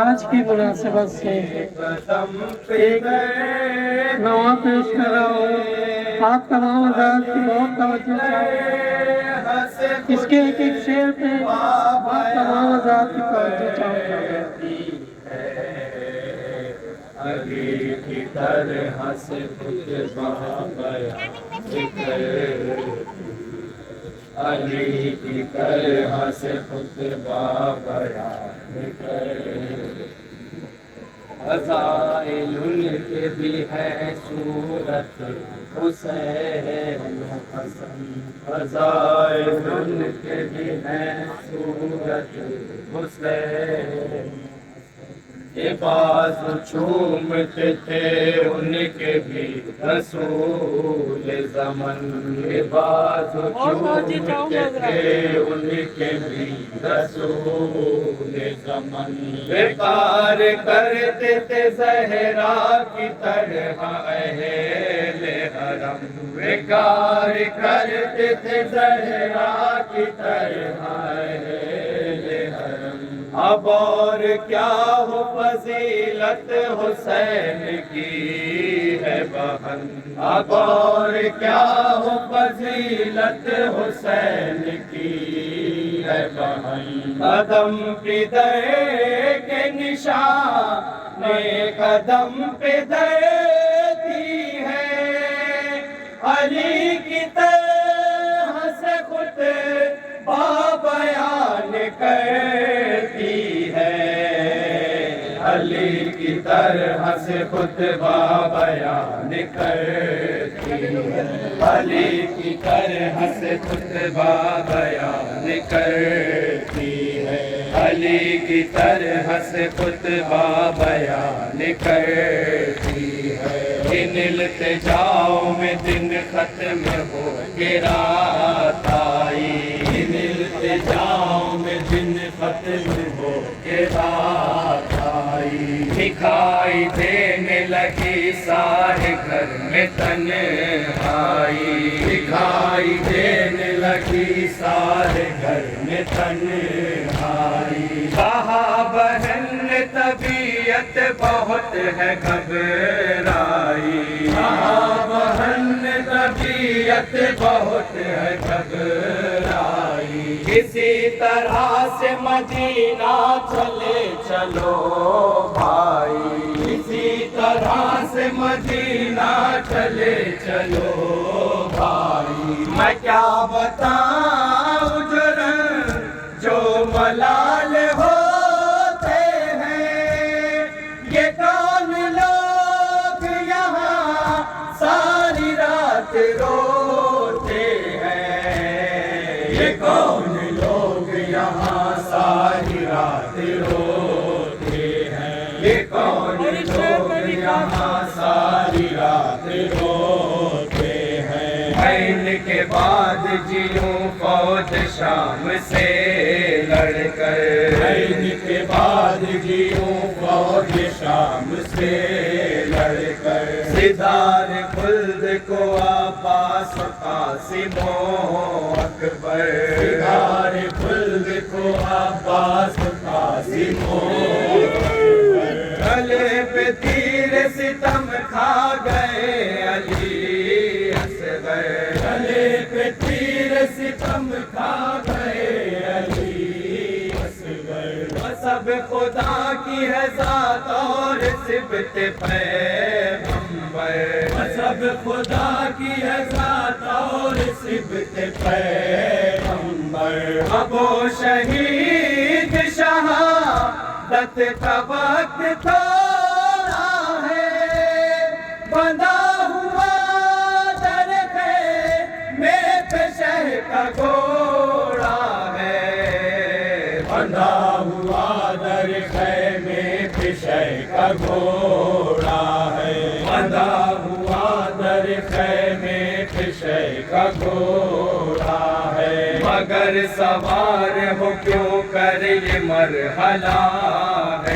آج کی مناسبت سے ایک نوا پیش کر رہا ہوں. آپ تمام حضرات کی بہت توجہ چاہوں. اس کے ایک ایک شعر پہ آپ تمام حضرات کی توجہ چاہوں. علی کی طرح سے خود علی کی طرح سے خود بیان کر فضائل ان کے بھی ہے صورت حسین حسن فضائل ان کے بھی ہے صورت حسین بازو چومتے تھے ان کے بھی رسول زمن بازو چومتے تھے ان کے بھی رسول زمن بیکار کرتے تھے زہرا کی طرح اہل حرم بیکار کرتے تھے زہرا کی طرح اہل حرم اب اور کیا ہو فضیلت حسین کی ہے بہن اب اور کیا ہو فضیلت حسین کی ہے بہن قدم پدر کے نشان قدم پدر دی ہے علی کی طرح سے خود بیان کرتی ہے علی کی طرح سے خود بیان کرتی ہے علی کی طرح سے خود بیان کرتی ہے علی کی طرح سے خود بیان کرتی ہے ان التجاؤں میں دن ختم ہو کے رات آئی ان التجاؤں میں دن ختم ہو کے رات آئی دکھائی دینے لگی سارے گھر میں تنہائی دکھائی دینے لگی سارے گھر میں تنہائی کہا بہن طبیعت بہت ہے گھبرائی کہا بہن طبیعت بہت ہے گھبرائی کسی طرح سے مدینہ چلے چلو بھائی کسی طرح سے مدینہ چلے چلو بھائی میں کیا بتاؤں جرم جو ملال ہوتے ہیں یہ کون لوگ یہاں ساری رات روتے ہیں یہ کون لوگ یہاں ساری رات روتے ہیں یہ کون لوگ یہاں ساری رات روتے ہیں عین کے بعد جیوں فوج شام سے لڑ کر عین کے بعد جیوں فوج شام سے لڑ کر سدھار خلد کو عباس قاسم و اکبر سدھار خلد کو عباس قاسم و اکبر گلے پہ تیر ستم کھا گئے علی اصغر گلے پہ تیر ستم کھا گئے علی اصغر سب خدا کی ہے ذات اور صفت پیغمبر سب خدا کی ہے ذات اور صفت پیغمبر اب وہ شہید شہادت کا وقت تھوڑا ہے بندہ ہوا در خیمے پہ شہ کا گھوڑا ہے بندہ ہوا در خیمے پہ شہ کا گھوڑا ہے بندہ ہوا در خیمے پہ شہ کا گھوڑا ہے مگر سوار ہو کیوں کر یہ مرحلہ ہے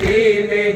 3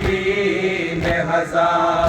3000,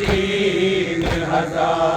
3000।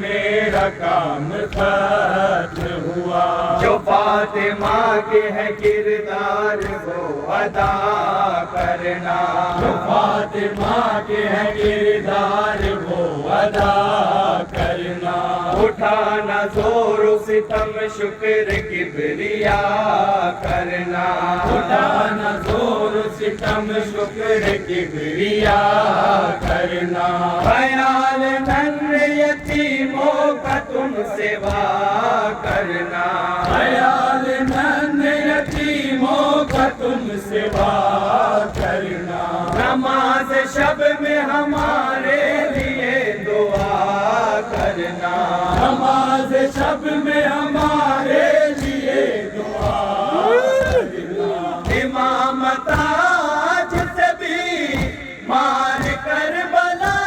میرا کام ختم ہوا. جو فاطمہ کے ہے کردار وہ ادا کرنا. جو فاطمہ کے ہے کردار وہ ادا کرنا. اٹھانا زور و ستم شکر کبریا کرنا. اٹھانا زور و ستم شکر کبریا کرنا. خیال ننھ یتیموں کا تم سوا کرنا. خیال ننھ یتیموں کا تم سوا کرنا. نماز شب میں ہمارے لیے دعا کرنا. نماز شب میں ہمارے لیے دعا کرنا. امامت آج سے بھی مار کر بلا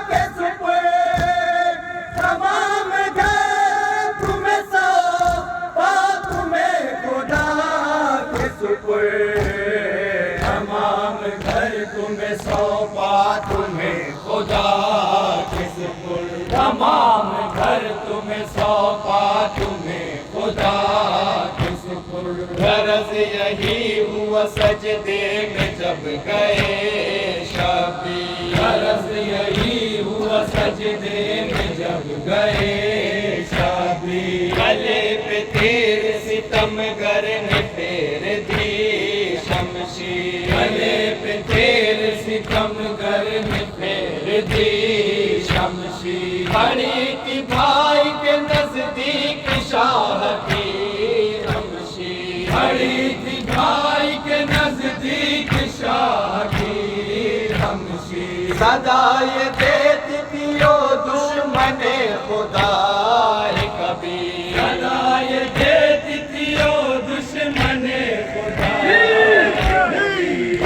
کے سپر تمام گھر تمہیں سونپا تمہیں خدا کے سپر. تمام گھر تمہیں سونپا تمہیں خدا کے سپر. تمام گھر تمہیں سونپا تمہیں خدا کے سپر. غرض یہی ہوا سجدے میں جب گئے شبی. غرض یہی ہوا سجدے میں جب گئے شبی. گلے پہ تیر ستم گر نے پھیر دی شمشیر. گلے پہ تیر ستم گر نے پھیر دی شمشیر. کھڑی تھی بھائی کے نزدیک شاہ کی رمشیر. کھڑی تھی بھائی کے نزدیک شاہ کی رمشیر. صدا یہ دیتی تھی او دشمن خدا کبھی. صدا یہ دیتی تھی او دشمن خدا.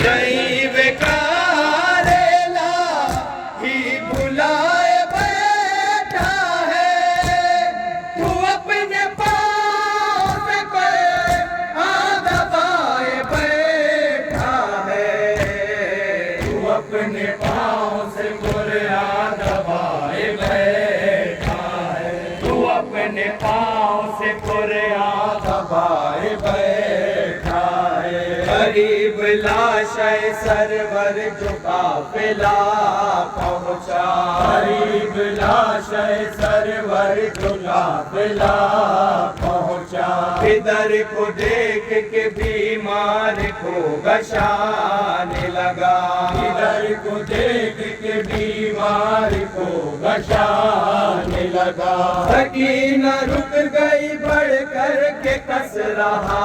نہیں بیکار ہی بلائے بیٹھا ہے. تو اپنے پاؤں سے کوئی دبائے بیٹھا ہے. تو اپنے پاؤں سے قرآن دبائے بیٹھا ہے. تو اپنے پاؤں سے قرآن دبائے بیٹھا ہے. غریب لاشے سرور جو قافلہ پہنچا. غریب لاشے سرور جو قافلہ پہنچا. ادھر کو دیکھ کے بیمار کو گشانے لگا. ادھر کو دیکھ کے بیمار کو گشانے لگا. سکینہ رک گئی بڑھ کر کے کس رہا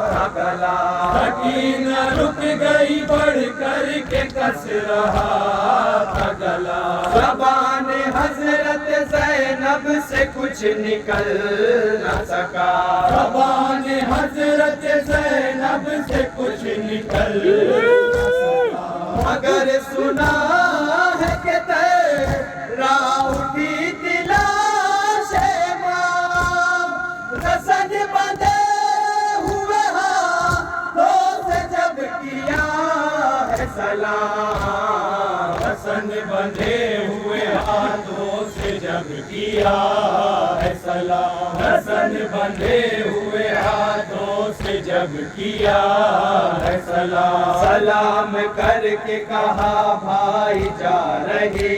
تھا گلا. سکینہ رک گئی بڑھ کر کے کس رہا تھا گلا. زبان حضرت زینب سے کچھ نکل نہ سکا. زبان حضرت زینب سے کچھ نکل نہ سکا. مگر سنا ہے کہ تیرا اٹھی تھی لاش امام. رسن بندے ہوئے ہاتھوں سے جب کیا ہے سلام. رسن بندھے ہوئے ہاتھوں سے جب کیا ہے سلام. رسن بندھے ہوئے ہاتھوں سے جب کیا ہے سلام. سلام کر کے کہا بھائی جا رہی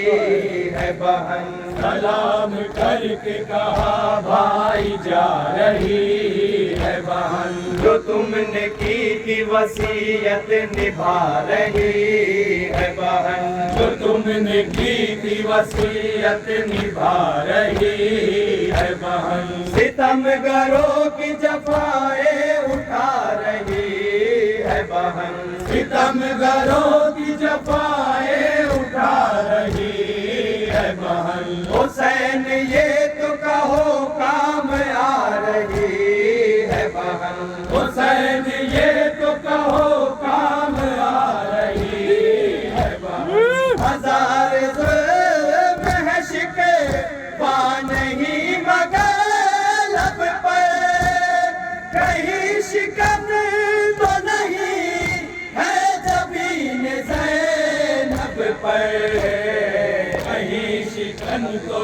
ہے بہن. سلام کر کے کہا بھائی جا رہی ہے بہن. جو تم نے کی تھی وصیت نبھا رہی ہے بہن. جو تم نے کی تھی وصیت نبھا رہی ہے بہن. ستم گروں کی جفائیں اٹھا رہی ہے بہن. ستم گروں کی جفائیں اٹھا رہی ہے بہن. حسین یہ تو کہو کام آ رہی ہے بہن. حسین یہ تو کہو کام آ رہی ہے بہن. ہزار ظلم ہے شکوہ نہیں مگر لب پر. کہیں شکن تو نہیں ہے جبین زینب پر. کہیں شکن تو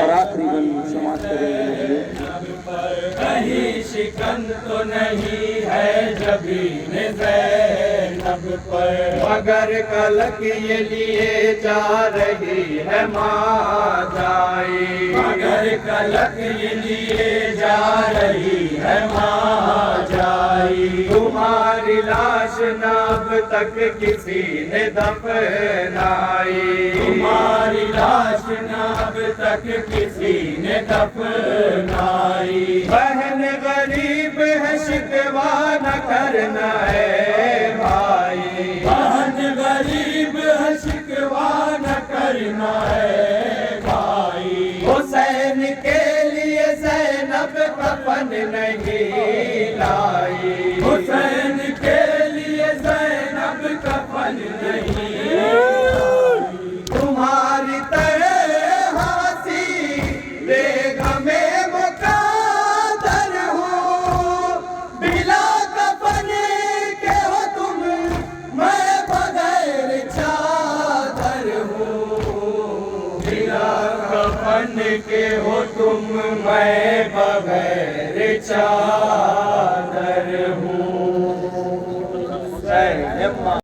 اور آخری بند سماعت کریں کہیں شکن تو نہیں ہے جبین زینب پر، مگر کلک یہ لیے جا رہی ہے ماں جائی، مگر کلک یہ لیے جا رہی ہے ماں جائی، تمہاری لاش نہ اب تک کسی نے دفنائی، تمہاری لاش نہ اب تک کسی نے دفنائی، بہن غریب ہے شکوہ نہ کرنا ہے بھائی، بہن غریب ہے شکوہ نہ کرنا ہے بھائی، حسین کے لیے زینب کفن نہیں لائی، حسین کے لیے زینب کفن نہیں لائی، تمہاری طرح ہنسی بیگم مقدر ہوں، بلا کفن کے ہو تم میں بغیر چادر ہوں، بلا کفن کے ہو تم میں بغیر چادر ہوں۔